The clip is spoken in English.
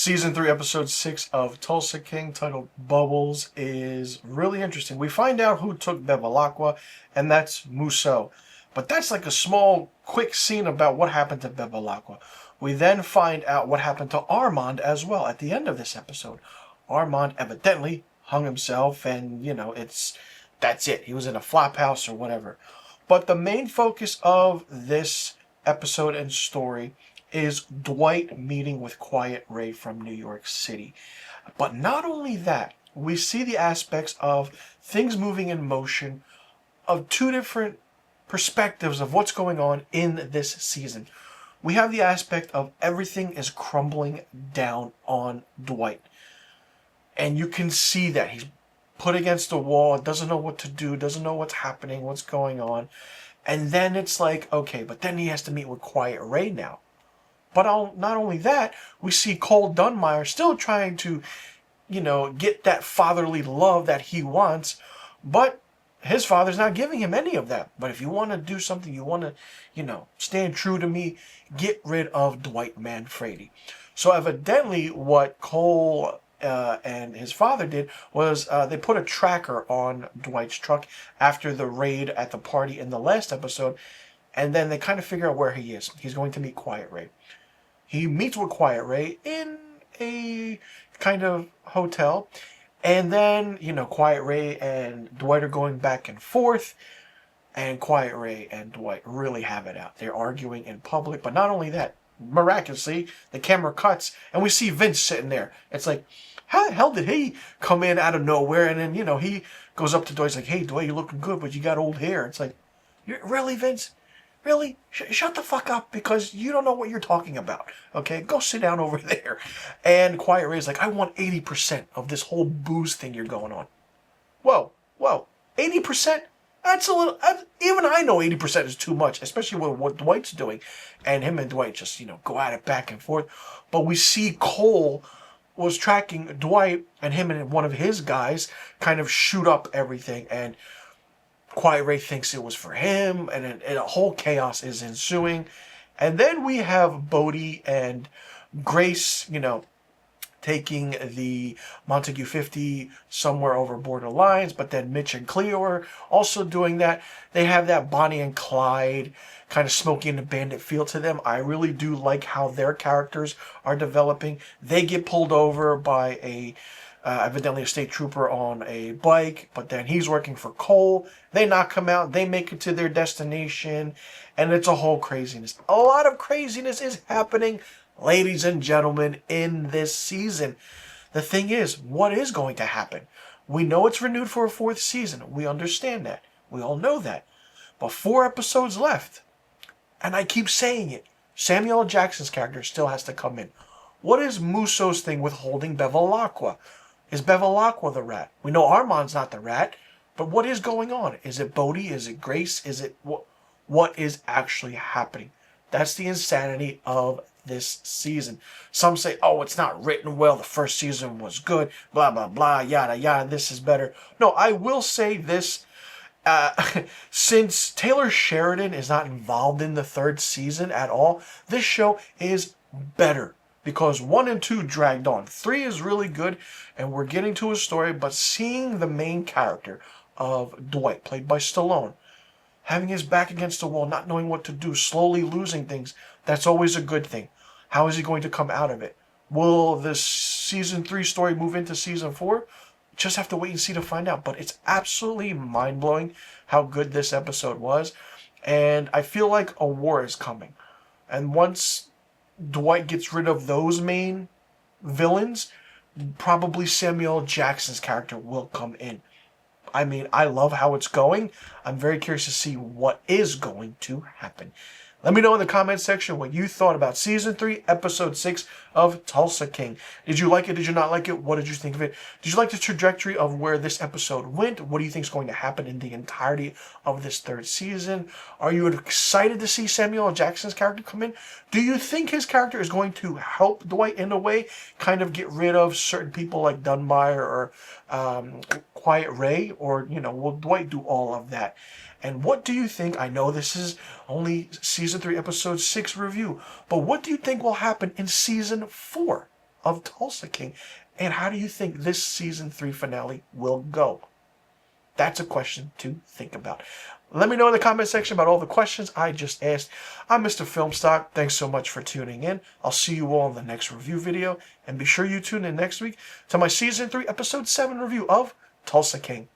Season 3, Episode 6 of Tulsa King, titled Bubbles, is really interesting. We find out who took Bevilacqua, and that's Musso. But that's like a small, quick scene about what happened to Bevilacqua. We then find out what happened to Armand as well at the end of this episode. Armand evidently hung himself, and, that's it. He was in a flop house or whatever. But the main focus of this episode and story is Dwight meeting with Quiet Ray from New York City. But not only that, we see the aspects of things moving in motion, of two different perspectives of what's going on in this season. We have the aspect of everything is crumbling down on Dwight. And you can see that he's put against the wall, doesn't know what to do, doesn't know what's happening, what's going on. And then it's like, okay, but then he has to meet with Quiet Ray now. But not only that, we see Cole Dunmire still trying to, get that fatherly love that he wants, but his father's not giving him any of that. But if you want to do something, you want to, stand true to me, get rid of Dwight Manfredi. So evidently what Cole and his father did was they put a tracker on Dwight's truck after the raid at the party in the last episode, and then they kind of figure out where he is. He's going to meet Quiet Ray. He meets with Quiet Ray in a kind of hotel, and then, Quiet Ray and Dwight are going back and forth, and Quiet Ray and Dwight really have it out. They're arguing in public, but not only that, miraculously, the camera cuts, and we see Vince sitting there. It's like, how the hell did he come in out of nowhere? And then, he goes up to Dwight, he's like, hey, Dwight, you're looking good, but you got old hair. It's like, really, Vince? Really? Shut the fuck up, because you don't know what you're talking about. Okay? Go sit down over there. And Quiet Ray's like, I want 80% of this whole booze thing you're going on. Whoa. 80%? That's a little... even I know 80% is too much, especially with what Dwight's doing. And him and Dwight just, go at it back and forth. But we see Cole was tracking Dwight, and him and one of his guys kind of shoot up everything, and Quiet Ray thinks it was for him, and a whole chaos is ensuing. And then we have Bodie and Grace, taking the Montague 50 somewhere over border lines, but then Mitch and Cleo are also doing that. They have that Bonnie and Clyde kind of Smokey and the Bandit feel to them. I really do like how their characters are developing. They get pulled over by evidently a state trooper on a bike, but then he's working for Cole. They knock him out. They make it to their destination, and it's a whole craziness. A lot of craziness is happening, ladies and gentlemen, in this season. The thing is, what is going to happen? We know it's renewed for a 4th season. We understand that. We all know that. But 4 episodes left. And I keep saying it. Samuel L. Jackson's character still has to come in. What is Musso's thing with holding Bevilacqua? Is Bevilacqua the rat? We know Armand's not the rat, but what is going on? Is it Bodie? Is it Grace? Is it what is actually happening? That's the insanity of this season. Some say, oh, it's not written well. The first season was good. Blah, blah, blah, yada, yada. This is better. No, I will say this. Since Taylor Sheridan is not involved in the 3rd season at all, this show is better. Because 1 and 2 dragged on. 3 is really good, and we're getting to a story, but seeing the main character of Dwight, played by Stallone, having his back against the wall, not knowing what to do, slowly losing things, that's always a good thing. How is he going to come out of it? Will this Season 3 story move into Season 4? Just have to wait and see to find out. But it's absolutely mind-blowing how good this episode was, and I feel like a war is coming. And once Dwight gets rid of those main villains, probably Samuel L. Jackson's character will come in. I mean, I love how it's going. I'm very curious to see what is going to happen. Let me know in the comment section what you thought about Season 3, Episode 6 of Tulsa King. Did you like it? Did you not like it? What did you think of it? Did you like the trajectory of where this episode went? What do you think is going to happen in the entirety of this 3rd season? Are you excited to see Samuel L. Jackson's character come in? Do you think his character is going to help Dwight in a way, kind of get rid of certain people like Dunmire or Quiet Ray? Or, will Dwight do all of that? And what do you think? I know this is only Season 3, Episode 6 review, but what do you think will happen in Season 4? of Tulsa King? And how do you think this season 3 finale will go? That's a question to think about. Let me know in the comment section about all the questions I just asked. I'm Mr. Filmstock. Thanks so much for tuning in. I'll see you all in the next review video. And be sure you tune in next week to my Season 3, Episode 7 review of Tulsa King.